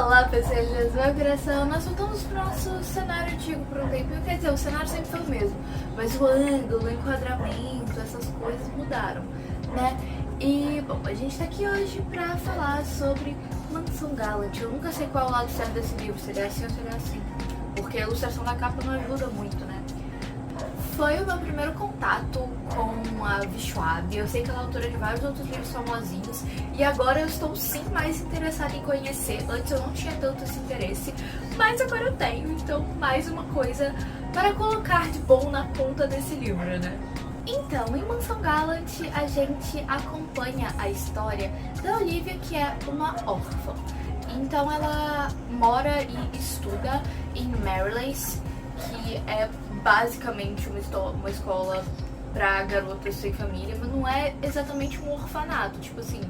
Olá, PCGs, Vibração. Nós voltamos pro nosso cenário antigo por um tempinho. Quer dizer, o cenário sempre foi o mesmo, mas o ângulo, o enquadramento, essas coisas mudaram, né? E, bom, a gente tá aqui hoje pra falar sobre Mansão Gallant. Eu nunca sei qual é o lado certo desse livro, seria assim ou seria assim, porque a ilustração da capa não ajuda muito, né? Foi o meu primeiro contato com a Schwab. Eu sei que ela é autora de vários outros livros famosinhos e agora eu estou sim mais interessada em conhecer. Antes eu não tinha tanto esse interesse, mas agora eu tenho, então mais uma coisa para colocar de bom na ponta desse livro, né? Então, em Mansão Gallant, a gente acompanha a história da Olivia, que é uma órfã. Então ela mora e estuda em Merryleigh, que é basicamente uma escola pra garotas sem família, mas não é exatamente um orfanato. Tipo assim,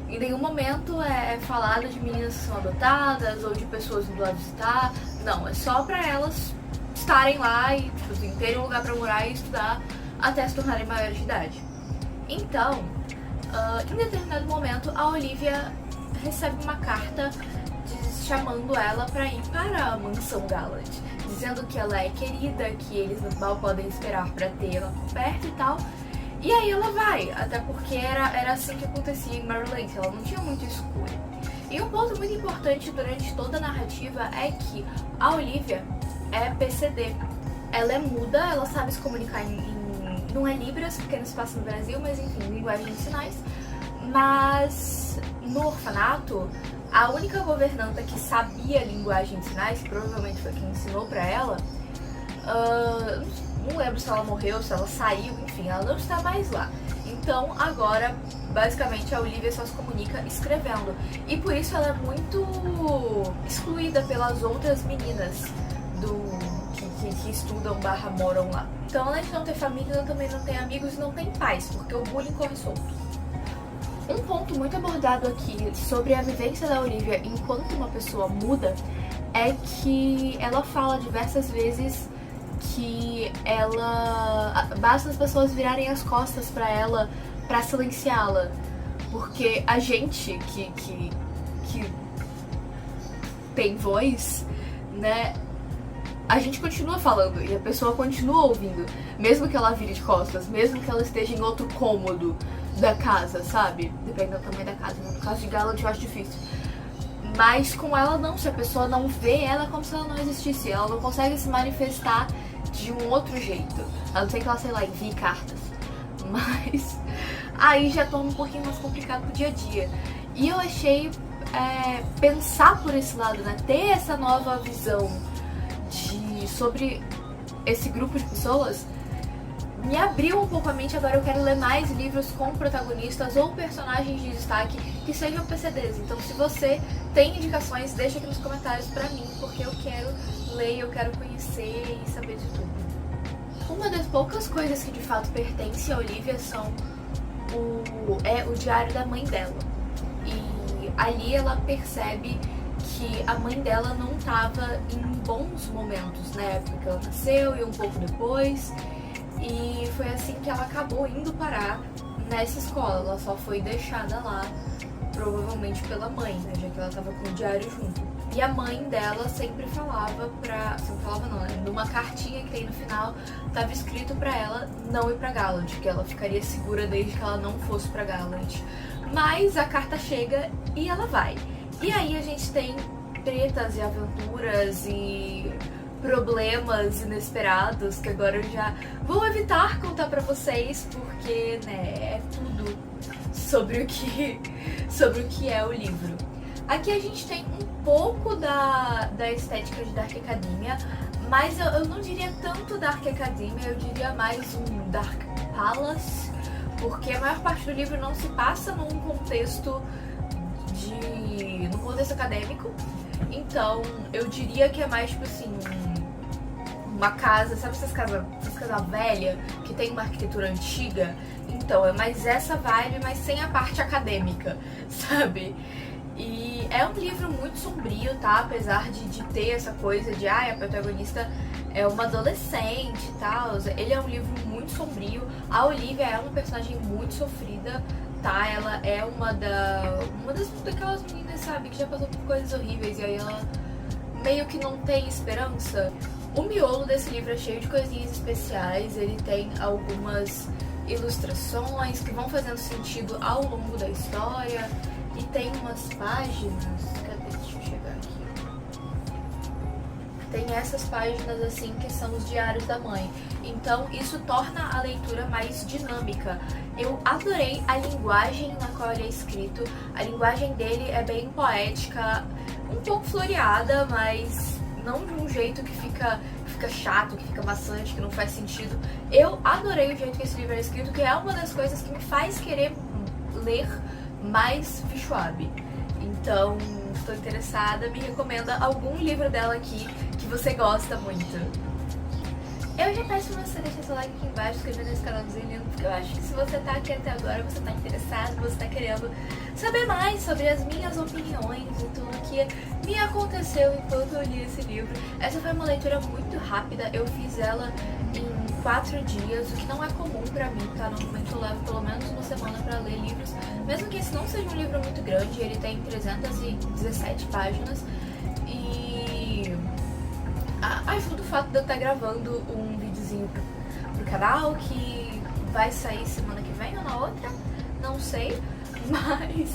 em nenhum momento é falado de meninas que são adotadas ou de pessoas indo lá visitar. Não, é só pra elas estarem lá e, tipo assim, terem um lugar pra morar e estudar até se tornarem maiores de idade. Então, em determinado momento, a Olivia recebe uma carta chamando ela pra ir para a Mansão Gallant, dizendo que ela é querida, que eles mal podem esperar pra ter ela por perto e tal. E aí ela vai, até porque era assim que acontecia em Merryleigh, ela não tinha muita escolha. E um ponto muito importante durante toda a narrativa é que a Olivia é PCD. Ela é muda, ela sabe se comunicar não é Libras, porque não se passa no Brasil, mas enfim, linguagem de sinais. Mas no orfanato, a única governanta que sabia linguagem de sinais, que provavelmente foi quem ensinou pra ela, não lembro se ela morreu, se ela saiu, enfim, ela não está mais lá. Então agora, basicamente, a Olivia só se comunica escrevendo. E por isso ela é muito excluída pelas outras meninas que estudam / moram lá. Então, além de não ter família, ela também não tem amigos e não tem pais, porque o bullying corre solto. Um ponto muito abordado aqui sobre a vivência da Olivia enquanto uma pessoa muda é que ela fala diversas vezes que basta as pessoas virarem as costas pra ela pra silenciá-la, porque a gente que tem voz, né, a gente continua falando e a pessoa continua ouvindo, mesmo que ela vire de costas, mesmo que ela esteja em outro cômodo da casa, sabe? Dependendo do tamanho da casa, né? No caso de Gallant eu acho difícil. Mas com ela não, se a pessoa não vê ela, é como se ela não existisse. Ela não consegue se manifestar de um outro jeito. A não ser que ela, sei lá, envie cartas. Mas aí já torna um pouquinho mais complicado pro dia a dia. E eu achei pensar por esse lado, né? Ter essa nova visão sobre esse grupo de pessoas me abriu um pouco a mente. Agora eu quero ler mais livros com protagonistas ou personagens de destaque que sejam PCDs. Então se você tem indicações, deixa aqui nos comentários pra mim, porque eu quero ler, eu quero conhecer e saber de tudo. Uma das poucas coisas que de fato pertence a Olivia são o diário da mãe dela. E ali ela percebe que a mãe dela não estava em bons momentos na época que ela nasceu e um pouco depois. E foi assim que ela acabou indo parar nessa escola. Ela só foi deixada lá, provavelmente pela mãe, né? Já que ela tava com o diário junto. E a mãe dela sempre falava numa cartinha que tem no final, tava escrito pra ela não ir pra Gallant, que ela ficaria segura desde que ela não fosse pra Gallant. Mas a carta chega e ela vai. E aí a gente tem tretas e aventuras e problemas inesperados que agora eu já vou evitar contar pra vocês, porque, né, é tudo sobre o que é o livro. Aqui a gente tem um pouco da estética de Dark Academia, mas eu não diria tanto Dark Academia, eu diria mais um Dark Palace, porque a maior parte do livro não se passa num contexto acadêmico. Então eu diria que é mais tipo assim, uma casa, sabe essas casas velhas que tem uma arquitetura antiga? Então é mais essa vibe, mas sem a parte acadêmica, sabe? E é um livro muito sombrio, tá? Apesar de ter essa coisa de a protagonista é uma adolescente e tal. Ele é um livro muito sombrio. A Olivia é uma personagem muito sofrida. tá, ela é uma daquelas meninas, sabe, que já passou por coisas horríveis e aí ela meio que não tem esperança. O miolo desse livro é cheio de coisinhas especiais, ele tem algumas ilustrações que vão fazendo sentido ao longo da história e tem umas páginas, cadê? Deixa eu chegar aqui. Tem essas páginas assim que são os diários da mãe. Então isso torna a leitura mais dinâmica. Eu adorei a linguagem na qual ele é escrito. A linguagem dele é bem poética, um pouco floreada, mas não de um jeito que fica chato, que fica maçante, que não faz sentido. Eu adorei o jeito que esse livro é escrito, que é uma das coisas que me faz querer ler mais Fichwabe. Então, estou interessada, me recomenda algum livro dela aqui que você gosta muito. Eu já peço pra você deixar seu like aqui embaixo, se inscrever nesse canalzinho, porque eu acho que se você tá aqui até agora, você tá interessado, você tá querendo saber mais sobre as minhas opiniões e tudo que me aconteceu enquanto eu li esse livro. Essa foi uma leitura muito rápida, eu fiz ela em 4 dias, o que não é comum pra mim, tá? Normalmente eu levo pelo menos uma semana pra ler livros, mesmo que esse não seja um livro muito grande, ele tem 317 páginas e ajuda o fato de eu estar gravando um videozinho pro canal que vai sair semana que vem ou na outra, não sei, mas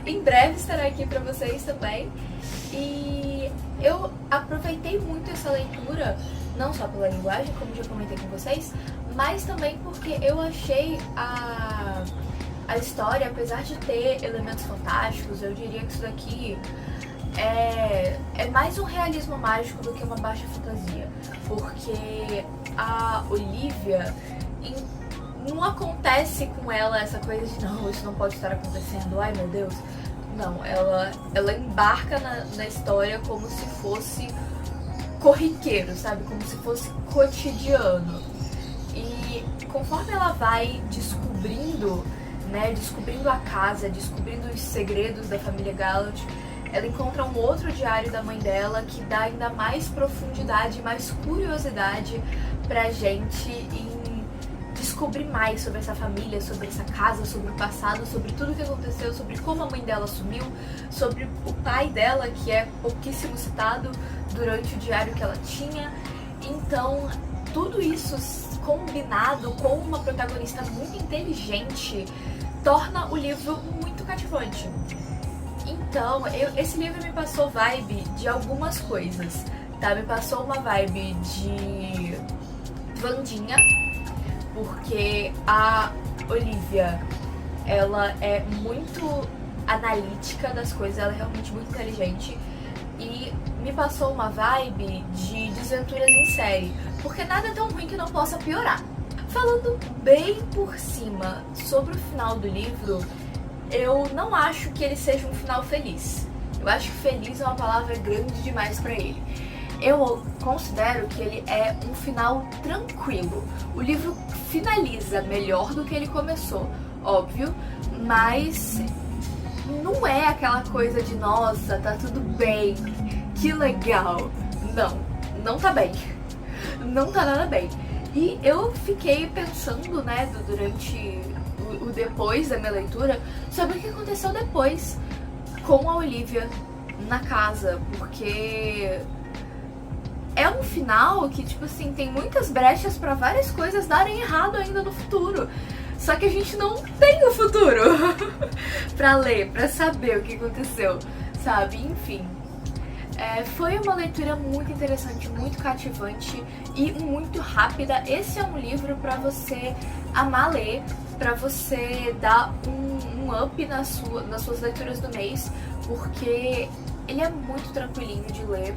em breve estará aqui pra vocês também. E eu aproveitei muito essa leitura, não só pela linguagem, como já comentei com vocês, mas também porque eu achei a história, apesar de ter elementos fantásticos, eu diria que isso daqui é mais um realismo mágico do que uma baixa fantasia, porque a Olivia, não acontece com ela essa coisa de não, isso não pode estar acontecendo, ai meu Deus. Não, ela embarca na história como se fosse corriqueiro, sabe? Como se fosse cotidiano. E conforme ela vai descobrindo, né? Descobrindo a casa, descobrindo os segredos da família Gallant, ela encontra um outro diário da mãe dela que dá ainda mais profundidade, mais curiosidade pra gente em descobrir mais sobre essa família, sobre essa casa, sobre o passado, sobre tudo que aconteceu, sobre como a mãe dela sumiu, sobre o pai dela, que é pouquíssimo citado durante o diário que ela tinha. Então, tudo isso combinado com uma protagonista muito inteligente torna o livro muito cativante. Então, esse livro me passou vibe de algumas coisas, tá? Me passou uma vibe de Wandinha, porque a Olivia, ela é muito analítica das coisas, ela é realmente muito inteligente. E me passou uma vibe de Desventuras em Série, porque nada é tão ruim que não possa piorar. Falando bem por cima sobre o final do livro, eu não acho que ele seja um final feliz. Eu acho que feliz é uma palavra grande demais pra ele. Eu considero que ele é um final tranquilo. O livro finaliza melhor do que ele começou, óbvio, mas não é aquela coisa de nossa, tá tudo bem, que legal. Não tá bem. Não tá nada bem. E eu fiquei pensando, né, durante o depois da minha leitura, sobre o que aconteceu depois com a Olivia na casa, porque é um final que, tipo assim, tem muitas brechas pra várias coisas darem errado ainda no futuro. Só que a gente não tem o futuro pra ler, pra saber o que aconteceu, sabe? Enfim. Foi uma leitura muito interessante, muito cativante e muito rápida. Esse é um livro pra você amar ler, pra você dar um up nas suas leituras do mês, porque ele é muito tranquilinho de ler.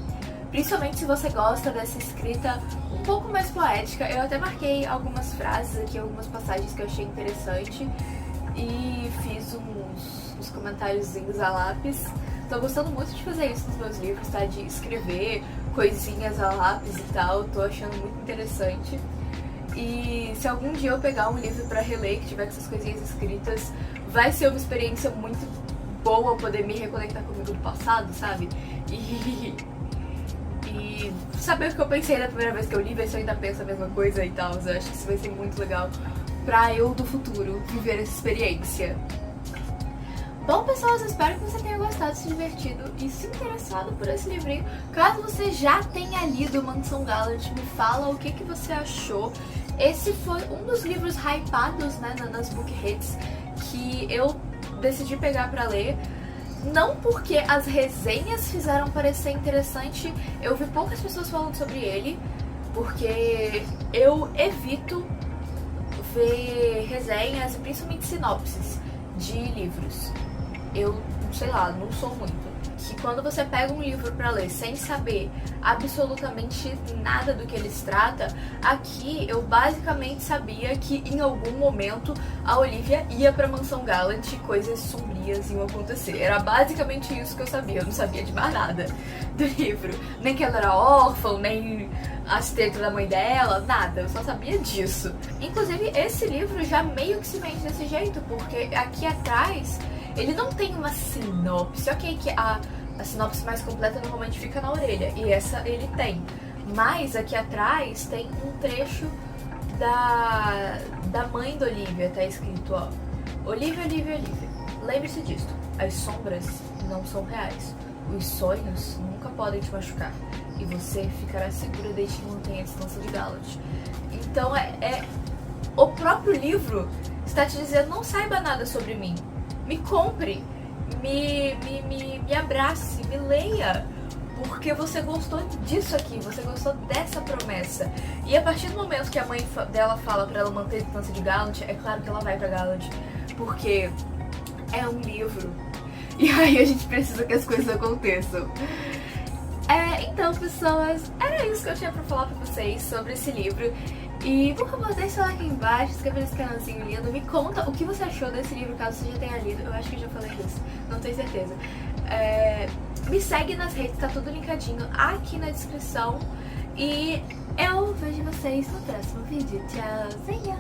Principalmente se você gosta dessa escrita um pouco mais poética. Eu até marquei algumas frases aqui, algumas passagens que eu achei interessante e fiz uns comentáriozinhos a lápis. Tô gostando muito de fazer isso nos meus livros, tá? De escrever coisinhas a lápis e tal. Tô achando muito interessante. E se algum dia eu pegar um livro pra reler que tiver com essas coisinhas escritas, vai ser uma experiência muito boa poder me reconectar comigo do passado, sabe? E saber o que eu pensei na primeira vez que eu li, ver se eu ainda penso a mesma coisa e tal. Eu acho que isso vai ser muito legal pra eu do futuro viver essa experiência. Bom, pessoal, eu espero que você tenha gostado, se divertido e se interessado por esse livrinho. Caso você já tenha lido Mansão Gallant, me fala o que você achou. Esse foi um dos livros hypados, né, nas book hits, que eu decidi pegar pra ler. Não porque as resenhas fizeram parecer interessante, eu vi poucas pessoas falando sobre ele, porque eu evito ver resenhas e principalmente sinopses de livros. Eu, sei lá, não sou muito. Que quando você pega um livro pra ler sem saber absolutamente nada do que ele se trata, aqui eu basicamente sabia que em algum momento a Olivia ia pra Mansão Gallant e coisas sombrias iam acontecer. Era basicamente isso que eu sabia, eu não sabia de mais nada do livro. Nem que ela era órfã, nem as tetas da mãe dela, nada, eu só sabia disso. Inclusive, esse livro já meio que se vende desse jeito, porque aqui atrás ele não tem uma sinopse, ok, que a sinopse mais completa normalmente fica na orelha, e essa ele tem. Mas aqui atrás tem um trecho da mãe da Olivia, tá escrito, ó. Olivia, Olivia, Olivia. Lembre-se disto, as sombras não são reais. Os sonhos nunca podem te machucar. E você ficará segura desde que mantenha a distância de Gallant. Então o próprio livro está te dizendo, não saiba nada sobre mim. Me compre, me abrace, me leia, porque você gostou disso aqui, você gostou dessa promessa. E a partir do momento que a mãe dela fala pra ela manter a distância de Gallant, é claro que ela vai pra Gallant, porque é um livro. E aí a gente precisa que as coisas aconteçam. Então, pessoas, era isso que eu tinha pra falar pra vocês sobre esse livro. E, por favor, deixa o like aí embaixo, se inscreva nesse canalzinho lindo. Me conta o que você achou desse livro, caso você já tenha lido. Eu acho que eu já falei disso, não tenho certeza. Me segue nas redes, tá tudo linkadinho aqui na descrição. E eu vejo vocês no próximo vídeo. Tchauzinho!